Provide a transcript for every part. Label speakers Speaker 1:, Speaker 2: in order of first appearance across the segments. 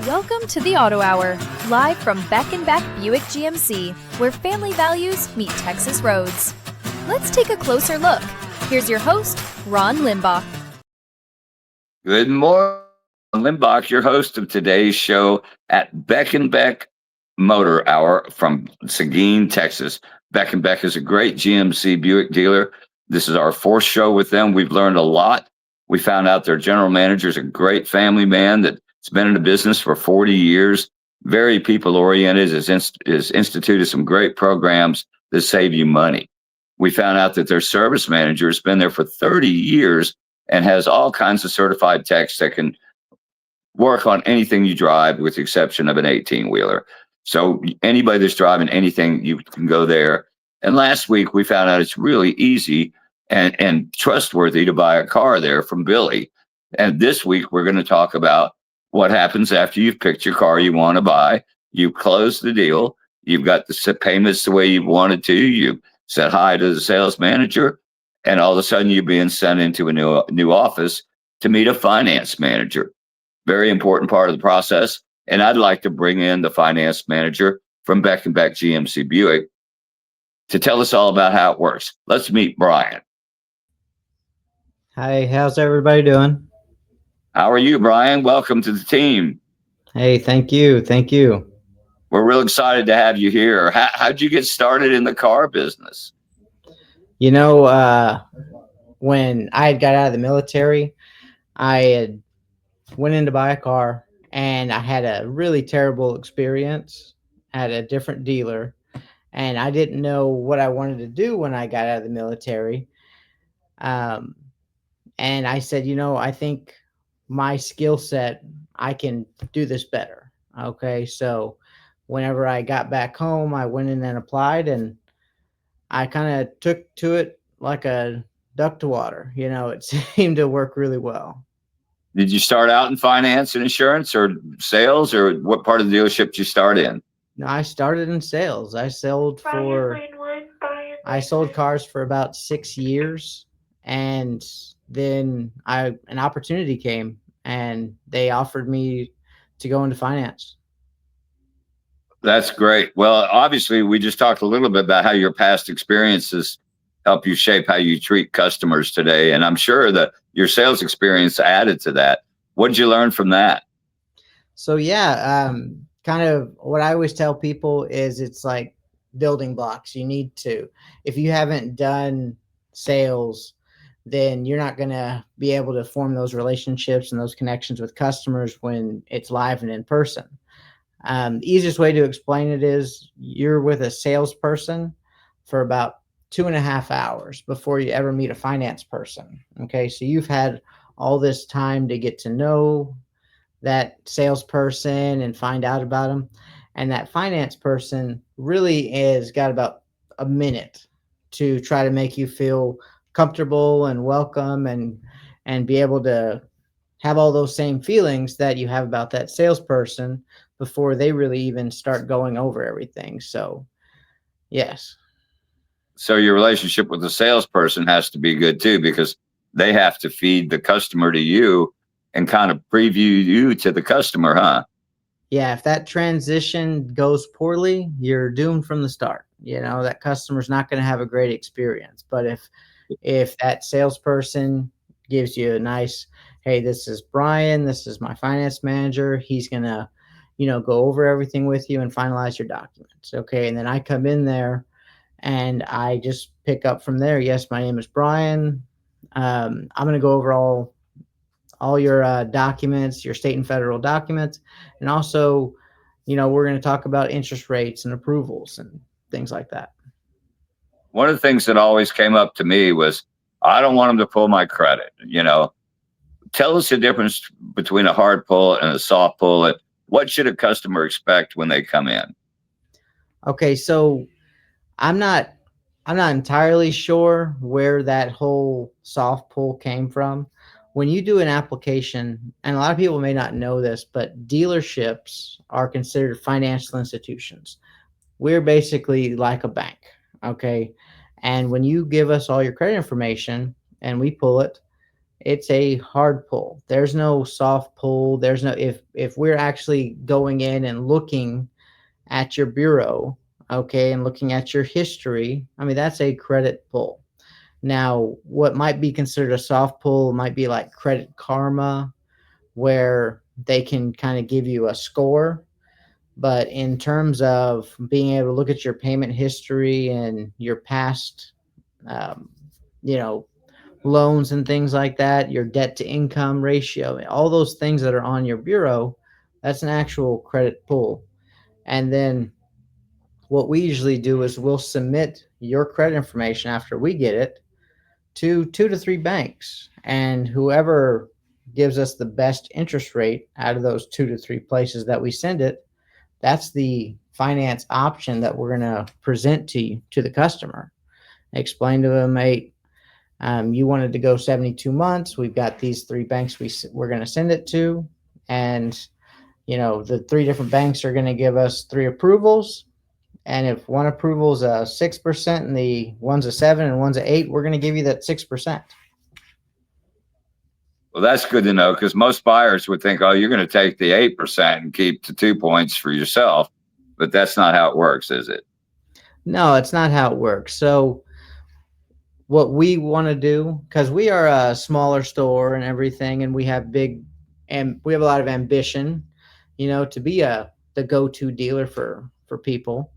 Speaker 1: Welcome to the Auto Hour, live from Beck Beck Buick GMC, where family values meet Texas roads. Let's take a closer look. Here's your host, Ron Limbock.
Speaker 2: Good morning, Limbock, your host of today's show at Beck Beck Motor Hour from Seguin, Texas. Beck Beck is a great GMC Buick dealer. This is our fourth show with them. We've learned a lot. We found out their general manager is a great family man that's been in the business for 40 years, very people-oriented, has instituted some great programs that save you money. We found out that their service manager has been there for 30 years and has all kinds of certified techs that can work on anything you drive with the exception of an 18-wheeler. So anybody that's driving anything, you can go there. And last week, we found out it's really easy and trustworthy to buy a car there from Billy. And this week, we're going to talk about what happens after you've picked your car you want to buy. You close the deal. You've got the payments the way you wanted to. You said hi to the sales manager, and all of a sudden you're being sent into a new office to meet a finance manager. Very important part of the process. And I'd like to bring in the finance manager from Beck Beck GMC Buick to tell us all about how it works. Let's meet Brian.
Speaker 3: Hi, how's everybody doing?
Speaker 2: How are you, Brian? Welcome to the team.
Speaker 3: Hey, thank you. Thank you.
Speaker 2: We're real excited to have you here. How'd you get started in the car business?
Speaker 3: You know, when I had got out of the military, I had went in to buy a car, and I had a really terrible experience at a different dealer, and I didn't know what I wanted to do when I got out of the military. And I said, I think my skill set, I can do this better. Okay. So whenever I got back home, I went in and applied, and I kind of took to it like a duck to water. It seemed to work really well.
Speaker 2: Did you start out in finance and insurance or sales, or what part of the dealership did you start in?
Speaker 3: No, I started in sales. I sold cars for about 6 years, and then an opportunity came, and they offered me to go into finance.
Speaker 2: That's great. Well, obviously, we just talked a little bit about how your past experiences help you shape how you treat customers today. And I'm sure that your sales experience added to that. What did you learn from that?
Speaker 3: So, kind of what I always tell people is it's like building blocks. You need to, if you haven't done sales, then you're not going to be able to form those relationships and those connections with customers when it's live and in person. The easiest way to explain it is you're with a salesperson for about 2.5 hours before you ever meet a finance person. Okay, so you've had all this time to get to know that salesperson and find out about them. And that finance person really is got about a minute to try to make you feel comfortable and welcome and be able to have all those same feelings that you have about that salesperson before they really even start going over everything. So, yes.
Speaker 2: So your relationship with the salesperson has to be good too, because they have to feed the customer to you and kind of preview you to the customer, huh?
Speaker 3: Yeah, if that transition goes poorly, you're doomed from the start. That customer's not going to have a great experience. But if that salesperson gives you a nice, hey, this is Brian, this is my finance manager, he's going to, go over everything with you and finalize your documents. Okay. And then I come in there and I just pick up from there. Yes, my name is Brian. I'm going to go over all your documents, your state and federal documents. And also, we're going to talk about interest rates and approvals and things like that.
Speaker 2: One of the things that always came up to me was, I don't want them to pull my credit. Tell us the difference between a hard pull and a soft pull. And what should a customer expect when they come in?
Speaker 3: Okay, so I'm not entirely sure where that whole soft pull came from. When you do an application, and a lot of people may not know this, but dealerships are considered financial institutions. We're basically like a bank, okay? And when you give us all your credit information and we pull it, it's a hard pull. There's no soft pull. There's no, if we're actually going in and looking at your bureau, okay, and looking at your history, I mean, that's a credit pull. Now, what might be considered a soft pull might be like Credit Karma, where they can kind of give you a score. But in terms of being able to look at your payment history and your past, um, you know, loans and things like that, your debt to income ratio, all those things that are on your bureau, that's an actual credit pull. And then what we usually do is we'll submit your credit information after we get it to 2 to 3 banks, and whoever gives us the best interest rate out of those 2 to 3 places that we send it, that's the finance option that we're going to present to you, to the customer. Explain to them, hey, you wanted to go 72 months. We've got these 3 banks we're going to send it to. And, the 3 different banks are going to give us 3 approvals. And if one approval is a 6% and the one's a 7 and one's a 8, we're going to give you that 6%.
Speaker 2: Well, that's good to know, because most buyers would think, oh, you're going to take the 8% and keep the 2 points for yourself. But that's not how it works, is it?
Speaker 3: No, it's not how it works. So what we want to do, because we are a smaller store and everything, and we have we have a lot of ambition, to be the go-to dealer for people.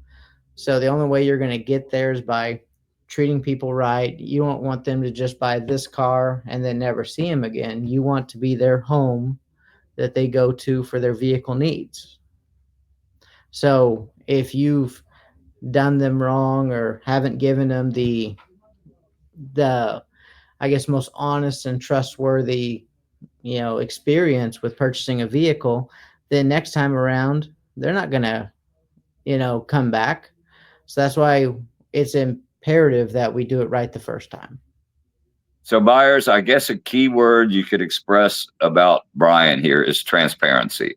Speaker 3: So the only way you're going to get there is by treating people right. You don't want them to just buy this car and then never see them again. You want to be their home that they go to for their vehicle needs. So if you've done them wrong or haven't given them the I guess most honest and trustworthy, experience with purchasing a vehicle, then next time around they're not going to, come back. So that's why it's imperative that we do it right the first time.
Speaker 2: So buyers, I guess a key word you could express about Brian here is transparency.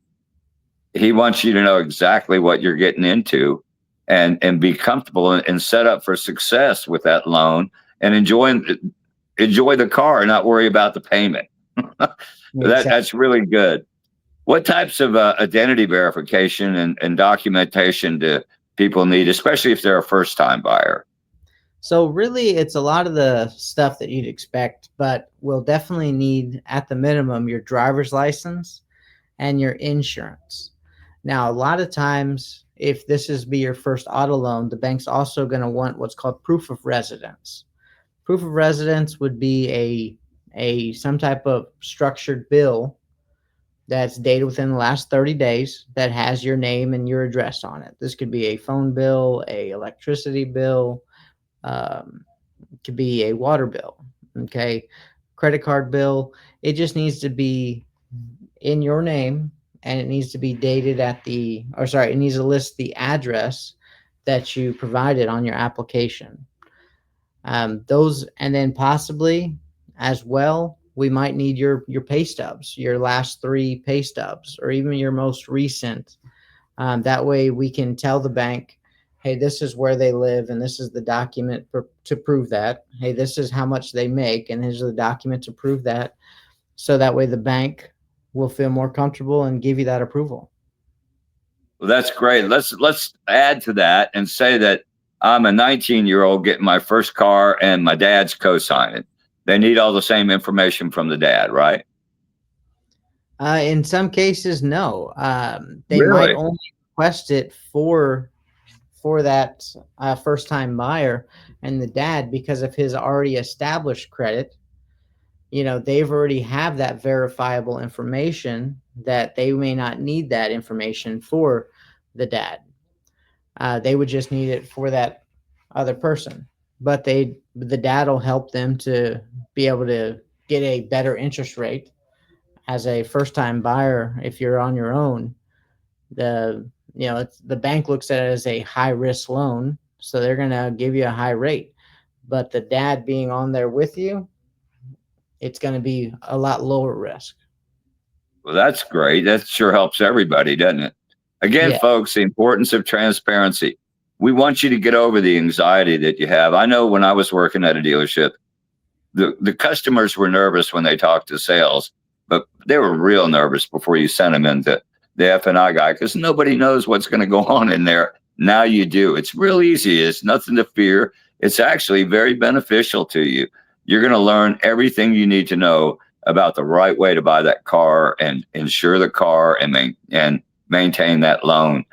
Speaker 2: He wants you to know exactly what you're getting into and be comfortable and set up for success with that loan and enjoy the car and not worry about the payment. That's really good. What types of identity verification and documentation do people need, especially if they're a first-time buyer?
Speaker 3: So really, it's a lot of the stuff that you'd expect, but we'll definitely need, at the minimum, your driver's license and your insurance. Now, a lot of times, if this is be your first auto loan, the bank's also going to want what's called proof of residence. Proof of residence would be a some type of structured bill that's dated within the last 30 days that has your name and your address on it. This could be a phone bill, a electricity bill, it could be a water bill, okay, credit card bill. It just needs to be in your name, and it needs to be dated it needs to list the address that you provided on your application. Those, and then possibly as well, we might need your pay stubs, your last 3 pay stubs, or even your most recent. That way we can tell the bank, hey, this is where they live, and this is the document to prove that. Hey, this is how much they make, and here's the document to prove that. So that way the bank will feel more comfortable and give you that approval.
Speaker 2: Well, that's great. Let's add to that and say that I'm a 19-year-old getting my first car and my dad's co-signing. They need all the same information from the dad, right?
Speaker 3: In some cases, no. They
Speaker 2: Really?
Speaker 3: might only request it for that first-time buyer and the dad, because of his already established credit. They've already have that verifiable information that they may not need that information for the dad. They would just need it for that other person. But the dad will help them to be able to get a better interest rate. As a first-time buyer, if you're on your own, the bank looks at it as a high-risk loan, so they're going to give you a high rate. But the dad being on there with you, it's going to be a lot lower risk.
Speaker 2: Well, that's great. That sure helps everybody, doesn't it? Again,
Speaker 3: Yeah.
Speaker 2: folks, the importance of transparency. We want you to get over the anxiety that you have. I know when I was working at a dealership, the customers were nervous when they talked to sales, but they were real nervous before you sent them into the F&I guy, because nobody knows what's going to go on in there. Now you do. It's real easy. It's nothing to fear. It's actually very beneficial to you. You're going to learn everything you need to know about the right way to buy that car and insure the car and maintain that loan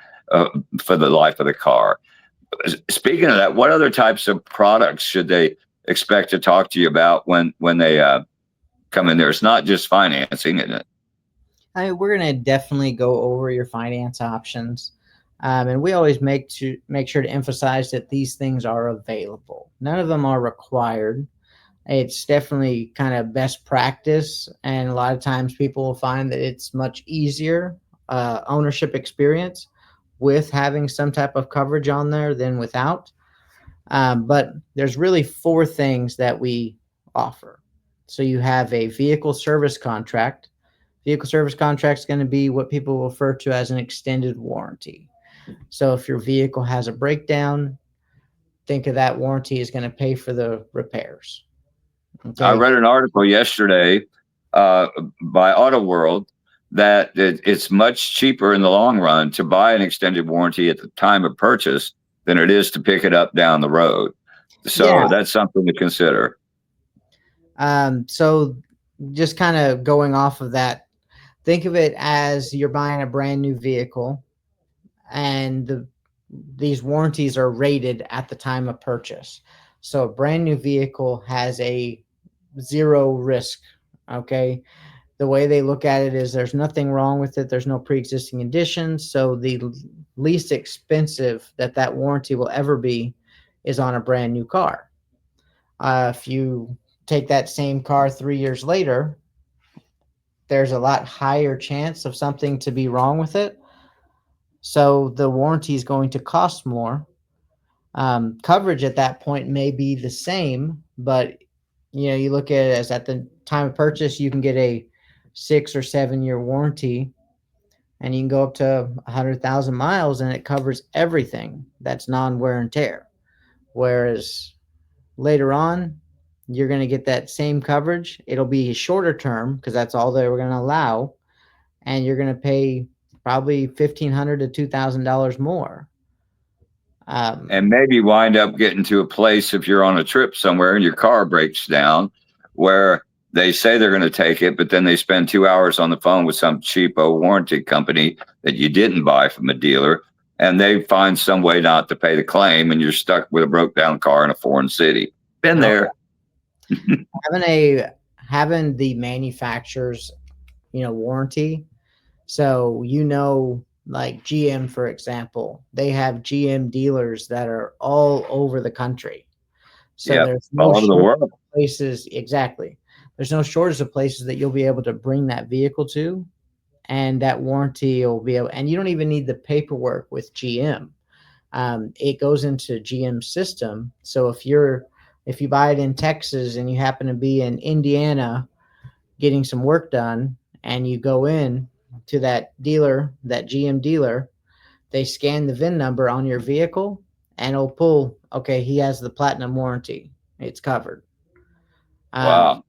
Speaker 2: for the life of the car. Speaking of that, what other types of products should they expect to talk to you about when they come in there? It's not just financing, isn't it?
Speaker 3: I mean, we're going to definitely go over your finance options. And we always make sure to emphasize that these things are available. None of them are required. It's definitely kind of best practice. And a lot of times people will find that it's much easier ownership experience with having some type of coverage on there than without. But there's really 4 things that we offer. So you have a vehicle service contract. Vehicle service contract is going to be what people refer to as an extended warranty. So if your vehicle has a breakdown, think of that warranty is going to pay for the repairs. Okay.
Speaker 2: I read an article yesterday by Auto World that it's much cheaper in the long run to buy an extended warranty at the time of purchase than it is to pick it up down the road. So that's something to consider.
Speaker 3: So just kind of going off of that, think of it as you're buying a brand new vehicle, and these warranties are rated at the time of purchase. So a brand new vehicle has a 0 risk. Okay. The way they look at it is there's nothing wrong with it. There's no pre-existing conditions. So the least expensive that warranty will ever be is on a brand new car. If you take that same car 3 years later, there's a lot higher chance of something to be wrong with it. So the warranty is going to cost more. Coverage at that point may be the same, but you look at it as at the time of purchase, you can get a 6 or 7 year warranty, and you can go up to 100,000 miles, and it covers everything that's non-wear and tear. Whereas later on, you're going to get that same coverage. It'll be a shorter term because that's all they were going to allow, and you're going to pay probably $1,500 to $2,000 more.
Speaker 2: And maybe wind up getting to a place, if you're on a trip somewhere and your car breaks down, where they say they're going to take it, but then they spend 2 hours on the phone with some cheapo warranty company that you didn't buy from a dealer, and they find some way not to pay the claim, and you're stuck with a broke down car in a foreign city. Been there.
Speaker 3: Having the manufacturer's warranty. So like GM, for example, they have GM dealers that are all over the country. So there's no
Speaker 2: all over the world.
Speaker 3: Places. Exactly. There's no shortage of places that you'll be able to bring that vehicle to, and that warranty will be able, and you don't even need the paperwork with GM. It goes into GM system. So if you buy it in Texas and you happen to be in Indiana getting some work done, and you go in to that dealer, that GM dealer, they scan the VIN number on your vehicle, and it'll pull, okay, he has the platinum warranty. It's covered.
Speaker 2: Wow.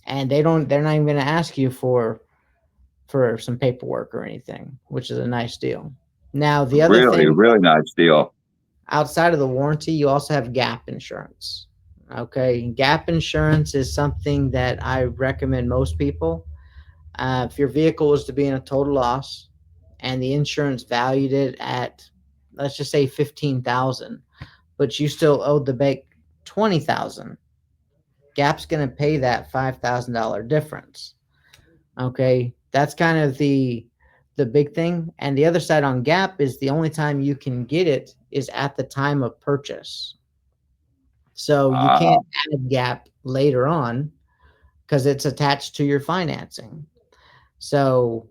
Speaker 3: And they're not even going to ask you for some paperwork or anything, which is a nice deal. Now, the other thing,
Speaker 2: really nice deal.
Speaker 3: Outside of the warranty, you also have gap insurance. Okay. Gap insurance is something that I recommend most people. If your vehicle was to be in a total loss and the insurance valued it at, let's just say $15,000, but you still owed the bank $20,000, Gap's going to pay that $5,000 difference. Okay. That's kind of the big thing. And the other side on Gap is the only time you can get it is at the time of purchase. So you can't add Gap later on because it's attached to your financing. So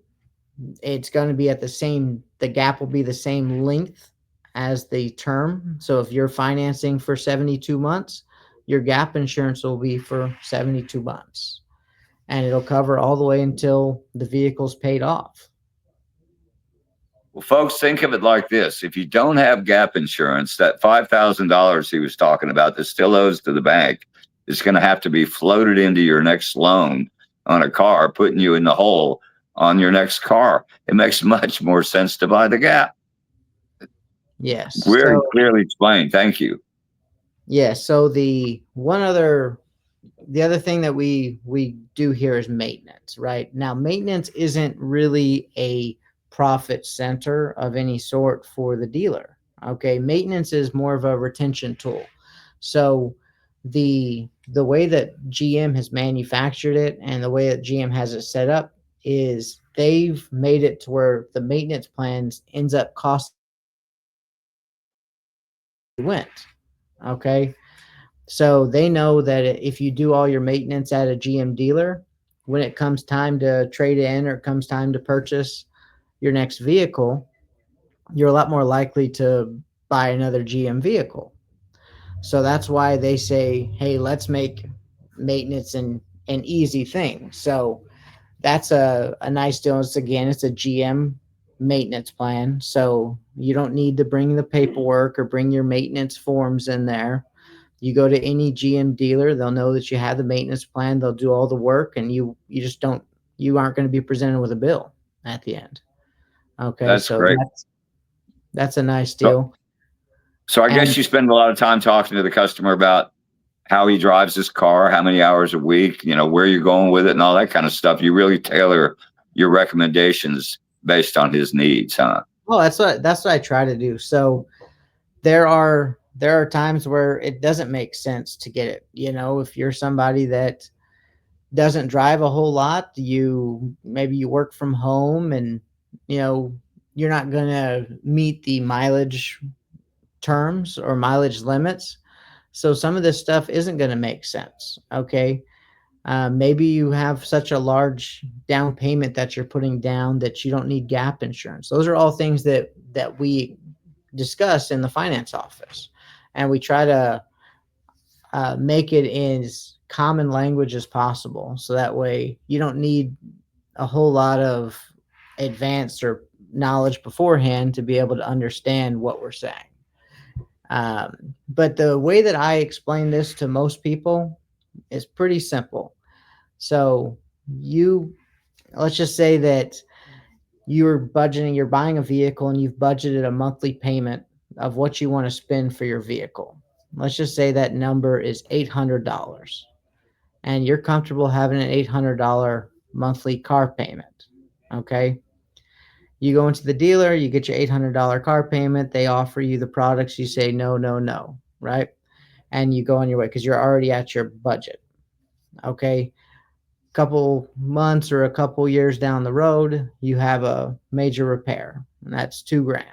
Speaker 3: it's going to be the Gap will be the same length as the term. So if you're financing for 72 months, your Gap insurance will be for 72 months. And it'll cover all the way until the vehicle's paid off.
Speaker 2: Well, folks, think of it like this. If you don't have Gap insurance, that $5,000 he was talking about that still owes to the bank, is going to have to be floated into your next loan on a car, putting you in the hole on your next car. It makes much more sense to buy the Gap.
Speaker 3: Yes.
Speaker 2: Very
Speaker 3: So
Speaker 2: clearly explained. Thank you.
Speaker 3: yeah. So the other thing that we do here is maintenance, right? Now, maintenance isn't really a profit center of any sort for the dealer. Okay, maintenance is more of a retention tool. So the way that GM has manufactured it and the way that GM has it set up is they've made it to where the maintenance plans ends up costing went. Okay. So they know that if you do all your maintenance at a GM dealer, when it comes time to trade in or it comes time to purchase your next vehicle, you're a lot more likely to buy another GM vehicle. So that's why they say, hey, let's make maintenance an easy thing. So that's a nice deal. It's a GM maintenance plan. So you don't need to bring the paperwork or bring your maintenance forms in there. You go to any GM dealer, they'll know that you have the maintenance plan. They'll do all the work, and you aren't going to be presented with a bill at the end. Okay,
Speaker 2: That's
Speaker 3: so
Speaker 2: great.
Speaker 3: that's a nice
Speaker 2: So,
Speaker 3: deal.
Speaker 2: so I
Speaker 3: And
Speaker 2: guess you spend a lot of time talking to the customer about how he drives his car, how many hours a week, where you're going with it and all that kind of stuff. You really tailor your recommendations based on his needs, huh?
Speaker 3: oh, that's what I try to do. So there are times where it doesn't make sense to get it. If you're somebody that doesn't drive a whole lot, maybe you work from home and you know you're not going to meet the mileage terms or mileage limits. So some of this stuff isn't going to make sense. Okay. Maybe you have such a large down payment that you're putting down that you don't need gap insurance. Those are all things that we discuss in the finance office, and we try to make it in as common language as possible, so that way you don't need a whole lot of advanced or knowledge beforehand to be able to understand what we're saying. But the way that I explain this to most people is pretty simple. So let's just say that you're buying a vehicle and you've budgeted a monthly payment of what you want to spend for your vehicle. Let's just say that number is $800 and you're comfortable having an $800 monthly car payment. Okay. You go into the dealer, you get your $800 car payment. They offer you the products. You say, no, no, no. Right. And you go on your way because you're already at your budget. Okay. Couple months or a couple years down the road, you have a major repair, and that's $2,000.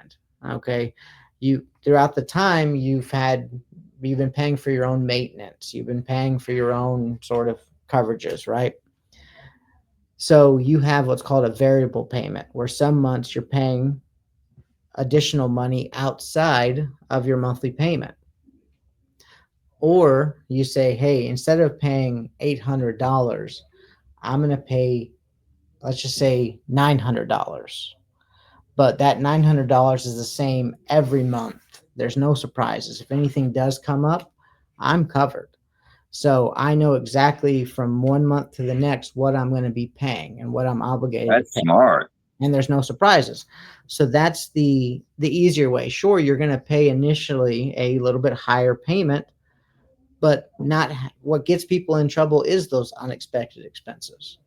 Speaker 3: Okay. Throughout the time you've been paying for your own maintenance. You've been paying for your own sort of coverages, right? So you have what's called a variable payment, where some months you're paying additional money outside of your monthly payment. Or you say, hey, instead of paying $800, I'm going to pay, let's just say $900. But that $900 is the same every month. There's no surprises. If anything does come up, I'm covered. So I know exactly from 1 month to the next what I'm going to be paying and what I'm obligated
Speaker 2: That's
Speaker 3: to pay.
Speaker 2: smart.
Speaker 3: And there's no surprises. So that's the easier way. Sure, you're going to pay initially a little bit higher payment, but not what gets people in trouble is those unexpected expenses.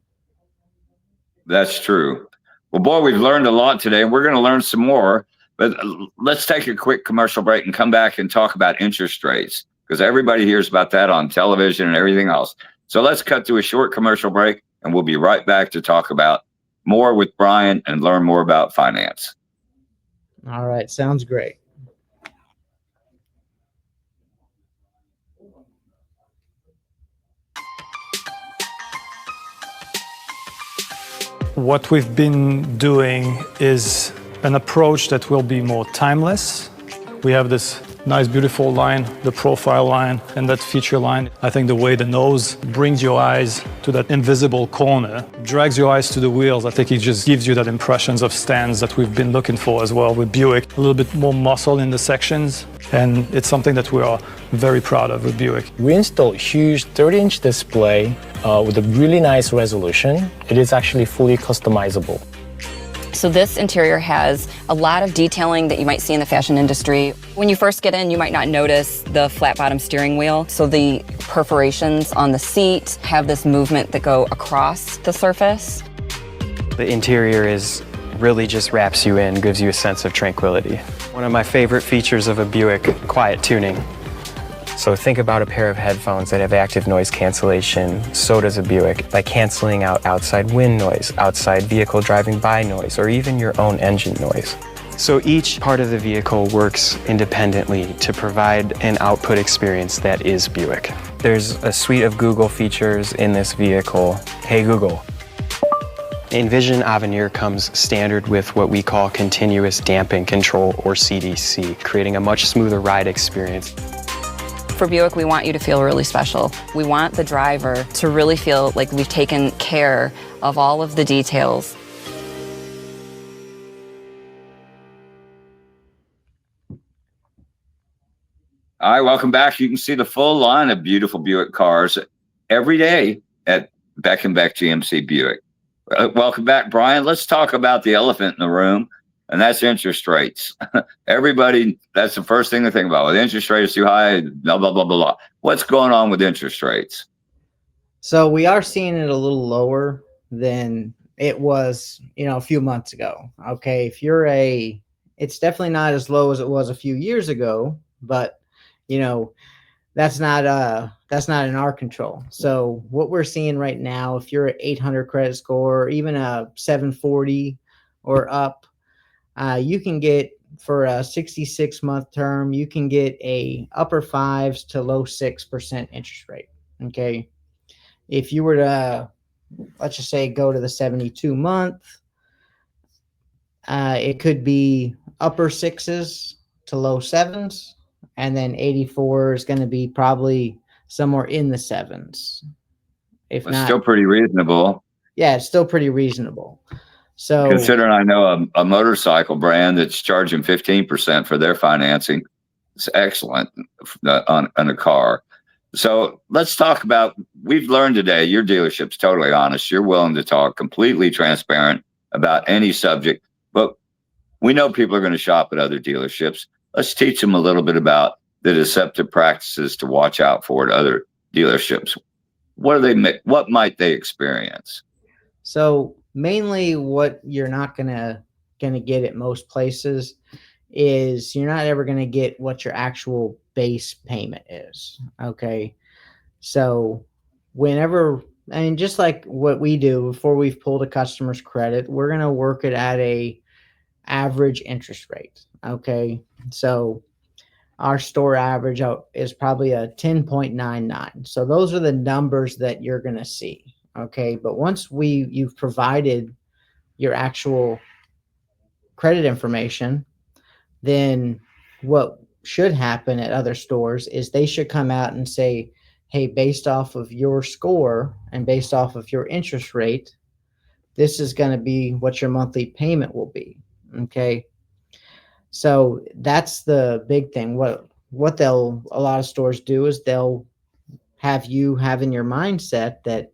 Speaker 2: That's true. Well, boy, we've learned a lot today. We're going to learn some more, but let's take a quick commercial break and come back and talk about interest rates, because everybody hears about that on television and everything else. So let's cut to a short commercial break, and we'll be right back to talk about more with Brian and learn more about finance.
Speaker 3: All right. Sounds great.
Speaker 4: What we've been doing is an approach that will be more timeless. We have this Nice, beautiful line, the profile line, and that feature line. I think the way the nose brings your eyes to that invisible corner, drags your eyes to the wheels. I think it just gives you that impressions of stance that we've been looking for as well with Buick. A little bit more muscle in the sections, and it's something that we are very proud of with Buick.
Speaker 5: We installed a huge 30-inch display with a really nice resolution. It is actually fully customizable.
Speaker 6: So this interior has a lot of detailing that you might see in the fashion industry. When you first get in, you might not notice the flat bottom steering wheel. So the perforations on the seat have this movement that go across the surface.
Speaker 7: The interior is really just wraps you in, gives you a sense of tranquility. One of my favorite features of a Buick, quiet tuning. So think about a pair of headphones that have active noise cancellation. So does a Buick, by canceling out outside wind noise, outside vehicle driving by noise, or even your own engine noise. So each part of the vehicle works independently to provide an output experience that is Buick. There's a suite of Google features in this vehicle. Hey Google. Envision Avenir comes standard with what we call continuous damping control, or CDC, creating a much smoother ride experience.
Speaker 6: For Buick, we want you to feel really special. We want the driver to really feel like we've taken care of all of the details.
Speaker 2: All right, welcome back. You can see the full line of beautiful Buick cars every day at Beck Beck GMC Buick. Welcome back, Brian. Let's talk about the elephant in the room, and that's interest rates. Everybody, that's the first thing to think about. With interest rates too high, blah, blah, blah, blah, blah. What's going on with interest rates?
Speaker 3: So we are seeing it a little lower than it was, a few months ago. Okay, it's definitely not as low as it was a few years ago, but that's not in our control. So what we're seeing right now, if you're at 800 credit score, or even a 740 or up, you can get, for a 66-month term, you can get a upper 5s to low 6% interest rate. Okay. If you were to, let's just say, go to the 72-month, it could be upper 6s to low 7s. And then 84 is going to be probably somewhere in the 7s. If not,
Speaker 2: still pretty reasonable.
Speaker 3: Yeah, it's still pretty reasonable. So
Speaker 2: considering I know a motorcycle brand that's charging 15% for their financing, it's excellent on a car. So let's talk about, we've learned today, your dealership's totally honest. You're willing to talk completely transparent about any subject, but we know people are going to shop at other dealerships. Let's teach them a little bit about the deceptive practices to watch out for at other dealerships. What might they experience?
Speaker 3: So mainly what you're not gonna get at most places is you're not ever gonna get what your actual base payment is. Okay. So just like what we do before we've pulled a customer's credit, we're gonna work it at a average interest rate. Okay. So our store average is probably a 10.99. So those are the numbers that you're going to see. Okay. But once you've provided your actual credit information, then what should happen at other stores is they should come out and say, hey, based off of your score and based off of your interest rate, this is going to be what your monthly payment will be. Okay. So that's the big thing. What a lot of stores do is they'll have you have in your mindset that,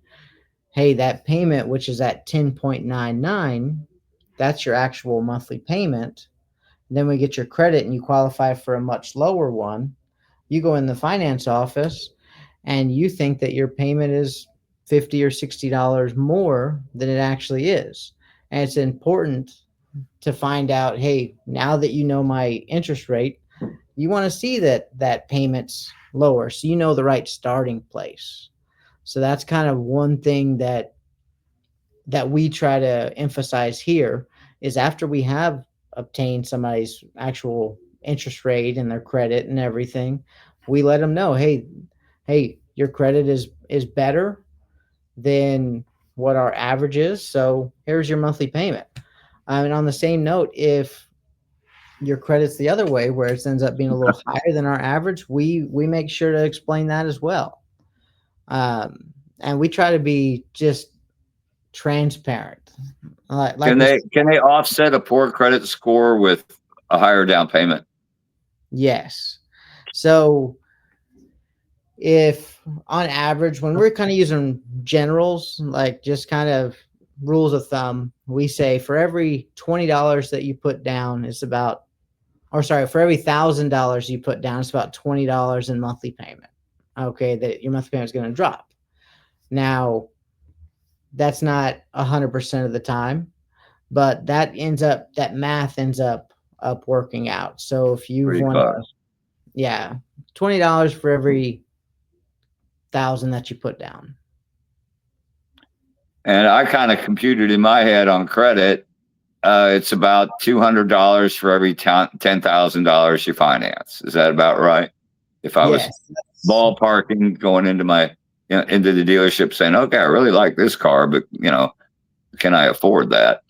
Speaker 3: hey, that payment, which is at 10.99, that's your actual monthly payment. Then we get your credit and you qualify for a much lower one. You go in the finance office and you think that your payment is $50 or $60 more than it actually is. And it's important to find out, hey, now that you know my interest rate, you want to see that payment's lower, so you know the right starting place. So that's kind of one thing that we try to emphasize here is after we have obtained somebody's actual interest rate and their credit and everything, we let them know, hey, your credit is better than what our average is, so here's your monthly payment. And on the same note, if your credit's the other way, where it ends up being a little higher than our average, we make sure to explain that as well. And we try to be just transparent. Like
Speaker 2: Can they offset a poor credit score with a higher down payment?
Speaker 3: yes. So if on average, when we're kind of using generals, like just kind of rules of thumb, we say for every $20 that you put down, it's about, or sorry, for every $1,000 you put down, it's about $20 in monthly payment. Okay, that your monthly payment is going to drop. Now, that's not 100% of the time, but that math ends up working out. So if you
Speaker 2: Pretty
Speaker 3: want,
Speaker 2: close.
Speaker 3: yeah, $20 for every 1,000 that you put down.
Speaker 2: And I kind of computed in my head on credit. It's about $200 for every $10,000 you finance. Is that about right? If I was ballparking going into into the dealership saying, okay, I really like this car, but can I afford that?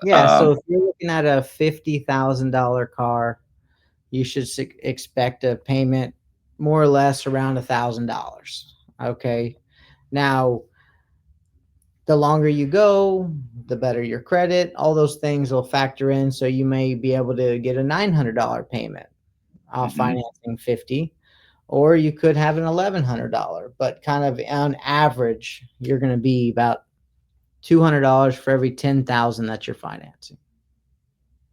Speaker 3: Yeah. So if you're looking at a $50,000 car, you should expect a payment more or less around $1,000. Okay. Now, the longer you go, the better your credit. All those things will factor in. So you may be able to get a $900 payment off financing 50, or you could have an $1,100. But kind of on average, you're going to be about $200 for every 10,000 that you're financing.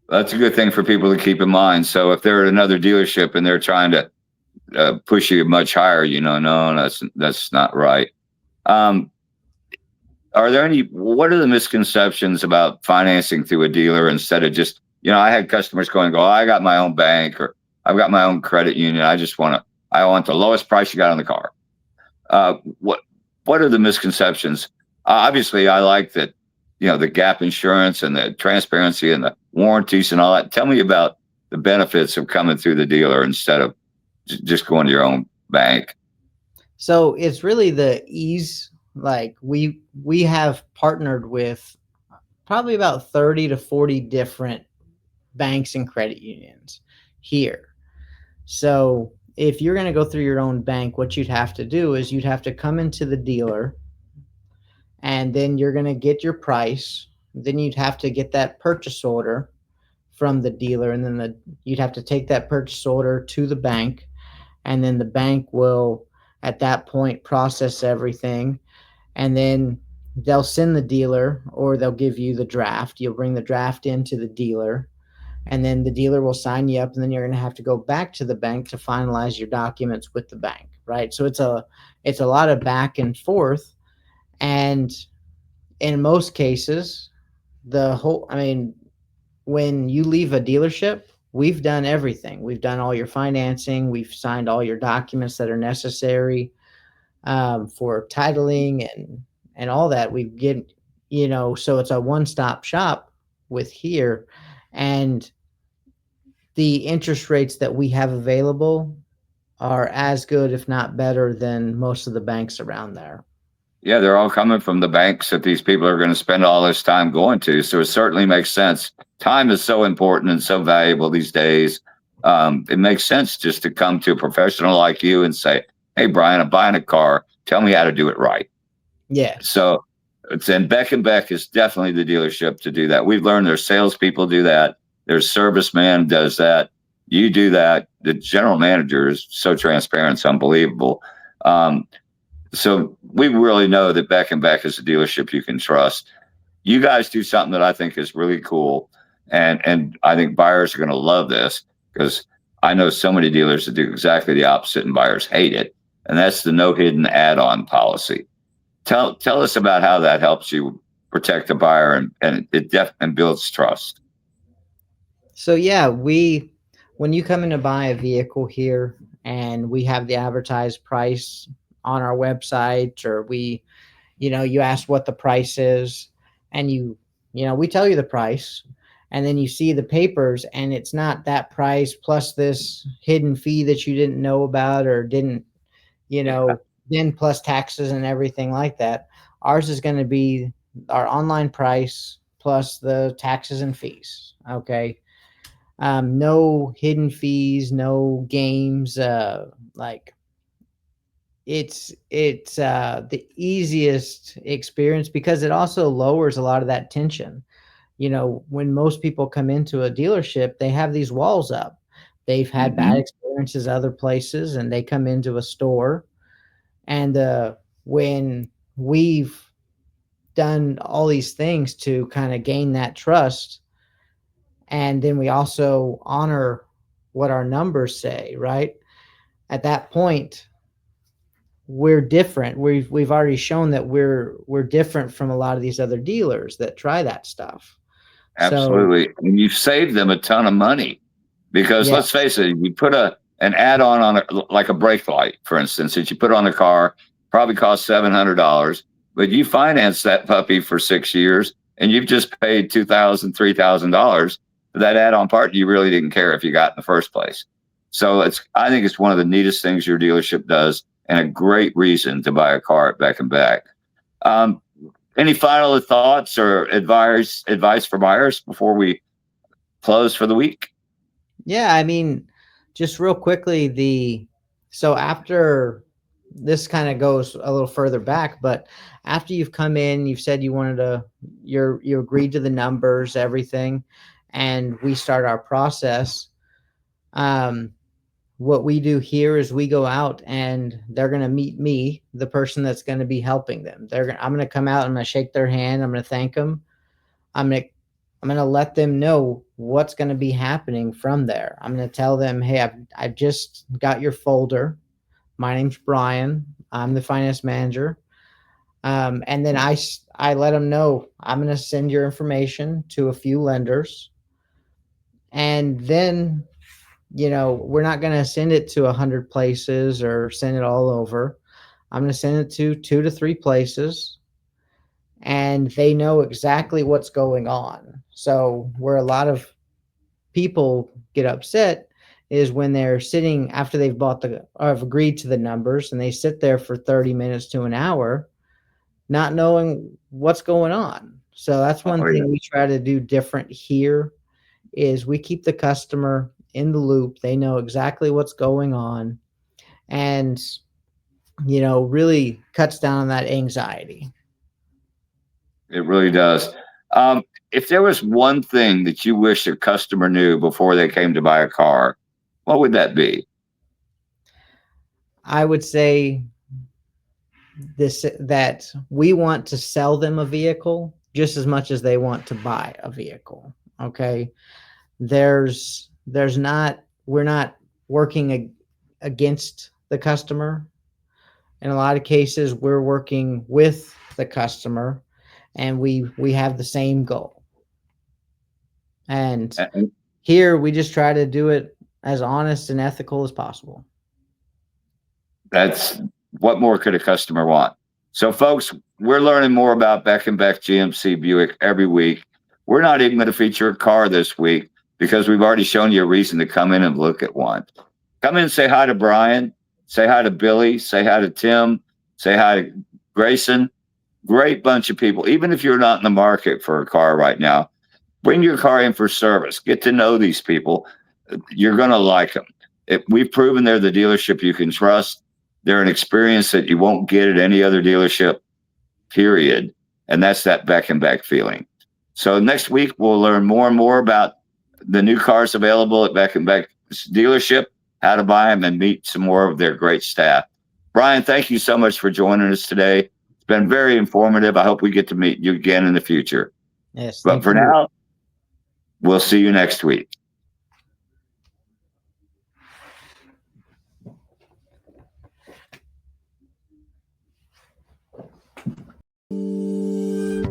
Speaker 2: That's a good thing for people to keep in mind. So if they're at another dealership and they're trying to push you much higher, no, that's not right. What are the misconceptions about financing through a dealer instead of just, I had customers going, I got my own bank, or I've got my own credit union. I want the lowest price you got on the car. What are the misconceptions? Obviously I like that, the gap insurance and the transparency and the warranties and all that. Tell me about the benefits of coming through the dealer instead of just going to your own bank.
Speaker 3: So it's really the ease. Like we have partnered with probably about 30 to 40 different banks and credit unions here. So if you're going to go through your own bank, what you'd have to do is you'd have to come into the dealer, and then you're going to get your price. Then you'd have to get that purchase order from the dealer, and then you'd have to take that purchase order to the bank, and then the bank will at that point process everything. And then they'll send the dealer, or they'll give you the draft. You'll bring the draft into the dealer, and then the dealer will sign you up, and then you're going to have to go back to the bank to finalize your documents with the bank, right? So it's a lot of back and forth. And in most cases, when you leave a dealership, we've done everything. We've done all your financing. We've signed all your documents that are necessary for titling and all that. We get, so it's a one-stop shop with here. And the interest rates that we have available are as good, if not better, than most of the banks around there.
Speaker 2: Yeah, they're all coming from the banks that these people are going to spend all this time going to. So it certainly makes sense. Time is so important and so valuable these days. It makes sense just to come to a professional like you and say, hey, Brian, I'm buying a car. Tell me how to do it right.
Speaker 3: Yeah.
Speaker 2: So and Beck and Beck is definitely the dealership to do that. We've learned their salespeople do that. Their serviceman does that. You do that. The general manager is so transparent. It's unbelievable. So we really know that Beck and Beck is a dealership you can trust. You guys do something that I think is really cool. And I think buyers are going to love this, because I know so many dealers that do exactly the opposite and buyers hate it. And that's the no hidden add-on policy. Tell us about how that helps you protect the buyer and it builds trust.
Speaker 3: So yeah, when you come in to buy a vehicle here and we have the advertised price on our website, or you ask what the price is, and we tell you the price, and then you see the papers and it's not that price plus this hidden fee that you didn't know about or didn't, then plus taxes and everything like that. Ours is going to be our online price plus the taxes and fees. Okay. No hidden fees, no games. Like it's the easiest experience because it also lowers a lot of that tension. When most people come into a dealership, they have these walls up. They've had bad experiences other places, and they come into a store. And when we've done all these things to kind of gain that trust, and then we also honor what our numbers say, right? At that point, we're different. We've already shown that we're different from a lot of these other dealers that try that stuff.
Speaker 2: Absolutely. And you've saved them a ton of money because
Speaker 3: Yeah.
Speaker 2: let's face it, you put an add-on on like a brake light, for instance, that you put on the car, probably costs $700, but you finance that puppy for 6 years and you've just paid $2,000, $3,000 for that add-on part you really didn't care if you got in the first place. So I think it's one of the neatest things your dealership does and a great reason to buy a car at Beck and Beck. Any final thoughts or advice for buyers before we close for the week?
Speaker 3: Yeah, I mean, just real quickly, so after this kind of goes a little further back, but after you've come in, you've said you agreed to the numbers, everything, and we start our process. What we do here is we go out and they're going to meet me, the person that's going to be helping them. I'm going to come out, I'm going to shake their hand, I'm going to thank them. I'm going to let them know what's going to be happening from there. I'm going to tell them, hey, I've just got your folder. My name's Brian. I'm the finance manager. And then I let them know I'm going to send your information to a few lenders. And then, we're not going to send it to 100 places or send it all over. I'm going to send it to 2 to 3 places. And they know exactly what's going on. So where a lot of people get upset is when they're sitting after they've have agreed to the numbers and they sit there for 30 minutes to an hour, not knowing what's going on. So that's one thing we try to do different here is we keep the customer in the loop. They know exactly what's going on and, really cuts down on that anxiety.
Speaker 2: It really does. If there was one thing that you wish a customer knew before they came to buy a car, what would that be?
Speaker 3: I would say that we want to sell them a vehicle just as much as they want to buy a vehicle. Okay. We're not working against the customer. In a lot of cases, we're working with the customer and we have the same goal. And here we just try to do it as honest and ethical as possible.
Speaker 2: That's what more could a customer want? So folks, we're learning more about Beck and Beck GMC Buick every week. We're not even going to feature a car this week because we've already shown you a reason to come in and look at one. Come in and say hi to Brian, say hi to Billy, say hi to Tim, say hi to Grayson. Great bunch of people. Even if you're not in the market for a car right now, bring your car in for service. Get to know these people. You're going to like them. We've proven they're the dealership you can trust. They're an experience that you won't get at any other dealership, period. And that's that Beck and Beck feeling. So next week, we'll learn more and more about the new cars available at Beck and Beck dealership, how to buy them, and meet some more of their great staff. Brian, thank you so much for joining us today. It's been very informative. I hope we get to meet you again in the future.
Speaker 3: Yes.
Speaker 2: But for now, we'll see you next week.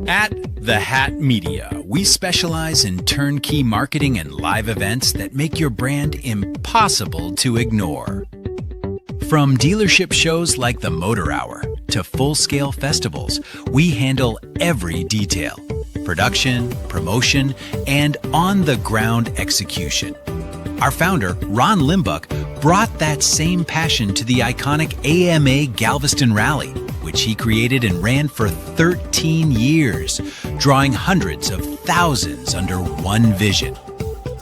Speaker 8: At The Hat Media, we specialize in turnkey marketing and live events that make your brand impossible to ignore. From dealership shows like the Motor Hour to full-scale festivals, we handle every detail: production, promotion, and on-the-ground execution. Our founder, Ron Limbock, brought that same passion to the iconic AMA Galveston Rally, which he created and ran for 13 years, drawing hundreds of thousands under one vision.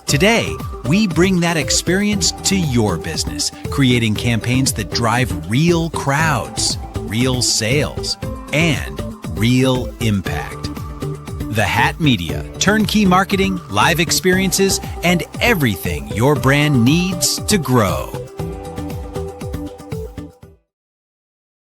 Speaker 8: Today, we bring that experience to your business, creating campaigns that drive real crowds, real sales, and real impact. The Hat Media, turnkey marketing, live experiences, and everything your brand needs to grow.